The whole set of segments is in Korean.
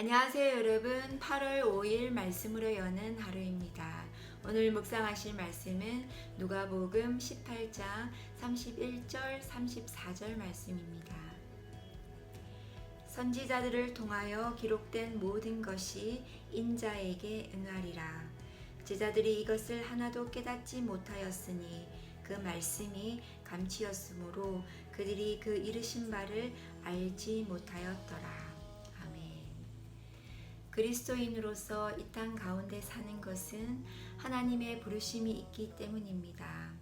안녕하세요 여러분. 8월 5일 말씀으로 여는 하루입니다. 오늘 묵상하실 말씀은 누가복음 18장 31절 34절 말씀입니다. 선지자들을 통하여 기록된 모든 것이 인자에게 응하리라. 제자들이 이것을 하나도 깨닫지 못하였으니 그 말씀이 감치였으므로 그들이 그 이르신 바를 알지 못하였더라. 그리스도인으로서 이 땅 가운데 사는 것은 하나님의 부르심이 있기 때문입니다.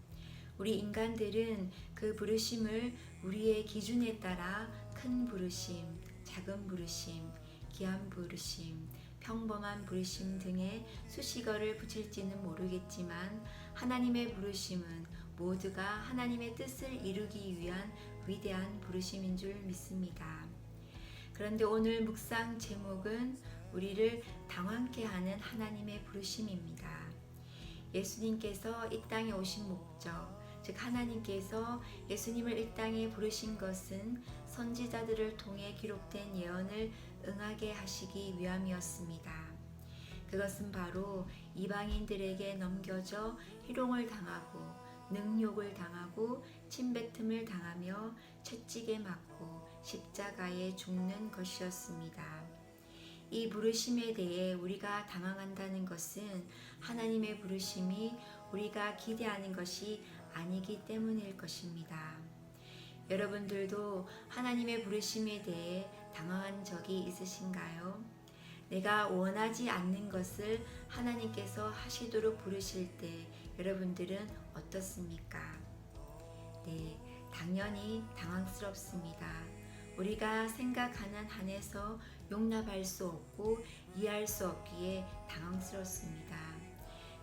우리 인간들은 그 부르심을 우리의 기준에 따라 큰 부르심, 작은 부르심, 귀한 부르심, 평범한 부르심 등의 수식어를 붙일지는 모르겠지만 하나님의 부르심은 모두가 하나님의 뜻을 이루기 위한 위대한 부르심인 줄 믿습니다. 그런데 오늘 묵상 제목은 우리를 당황케 하는 하나님의 부르심입니다. 예수님께서 이 땅에 오신 목적, 즉 하나님께서 예수님을 이 땅에 부르신 것은 선지자들을 통해 기록된 예언을 응하게 하시기 위함이었습니다. 그것은 바로 이방인들에게 넘겨져 희롱을 당하고 능욕을 당하고 침뱉음을 당하며 채찍에 맞고 십자가에 죽는 것이었습니다. 이 부르심에 대해 우리가 당황한다는 것은 하나님의 부르심이 우리가 기대하는 것이 아니기 때문일 것입니다. 여러분들도 하나님의 부르심에 대해 당황한 적이 있으신가요? 내가 원하지 않는 것을 하나님께서 하시도록 부르실 때 여러분들은 어떻습니까? 네, 당연히 당황스럽습니다. 우리가 생각하는 한에서 용납할 수 없고 이해할 수 없기에 당황스럽습니다.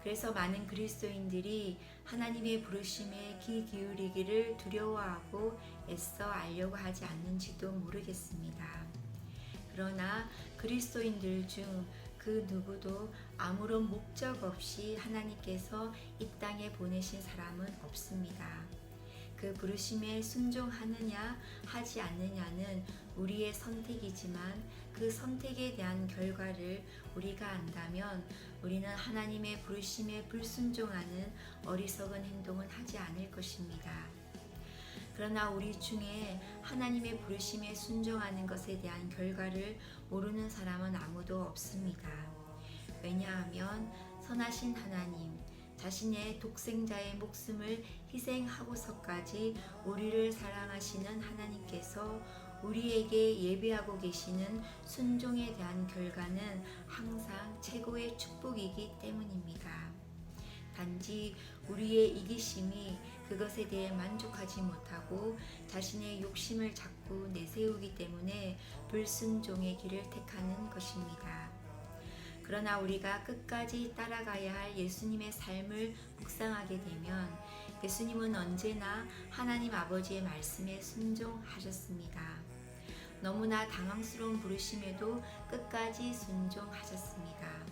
그래서 많은 그리스도인들이 하나님의 부르심에 귀 기울이기를 두려워하고 애써 알려고 하지 않는지도 모르겠습니다. 그러나 그리스도인들 중 그 누구도 아무런 목적 없이 하나님께서 이 땅에 보내신 사람은 없습니다. 그 부르심에 순종하느냐 하지 않느냐는 우리의 선택이지만 그 선택에 대한 결과를 우리가 안다면 우리는 하나님의 부르심에 불순종하는 어리석은 행동은 하지 않을 것입니다. 그러나 우리 중에 하나님의 부르심에 순종하는 것에 대한 결과를 모르는 사람은 아무도 없습니다. 왜냐하면 선하신 하나님, 자신의 독생자의 목숨을 희생하고서까지 우리를 사랑하시는 하나님께서 우리에게 예비하고 계시는 순종에 대한 결과는 항상 최고의 축복이기 때문입니다. 단지 우리의 이기심이 그것에 대해 만족하지 못하고 자신의 욕심을 자꾸 내세우기 때문에 불순종의 길을 택하는 것입니다. 그러나 우리가 끝까지 따라가야 할 예수님의 삶을 묵상하게 되면 예수님은 언제나 하나님 아버지의 말씀에 순종하셨습니다. 너무나 당황스러운 부르심에도 끝까지 순종하셨습니다.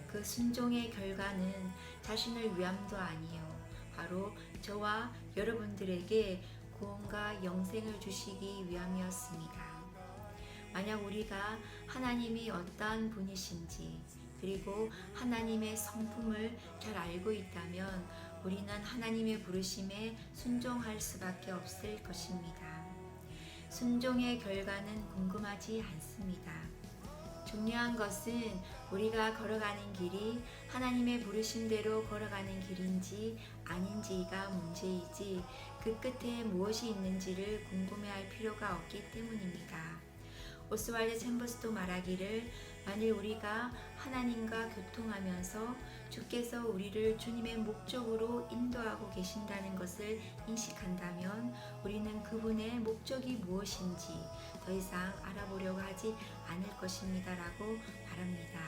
그 순종의 결과는 자신을 위함도 아니요 바로 저와 여러분들에게 구원과 영생을 주시기 위함이었습니다. 만약 우리가 하나님이 어떠한 분이신지 그리고 하나님의 성품을 잘 알고 있다면 우리는 하나님의 부르심에 순종할 수밖에 없을 것입니다. 순종의 결과는 궁금하지 않습니다. 중요한 것은 우리가 걸어가는 길이 하나님의 부르심대로 걸어가는 길인지 아닌지가 문제이지 그 끝에 무엇이 있는지를 궁금해할 필요가 없기 때문입니다. 오스왈드 챔버스도 말하기를 만일 우리가 하나님과 교통하면서 주께서 우리를 주님의 목적으로 인도하고 계신다는 것을 인식한다면 우리는 그분의 목적이 무엇인지 더 이상 알아보려고 하지 않을 것입니다 라고 말합니다.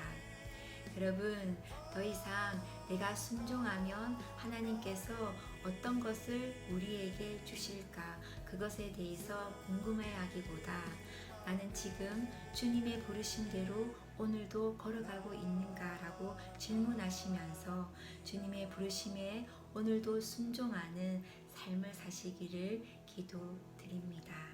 여러분, 더 이상 내가 순종하면 하나님께서 어떤 것을 우리에게 주실까 그것에 대해서 궁금해하기보다 나는 지금 주님의 부르심대로 오늘도 걸어가고 있는가라고 질문하시면서 주님의 부르심에 오늘도 순종하는 삶을 사시기를 기도드립니다.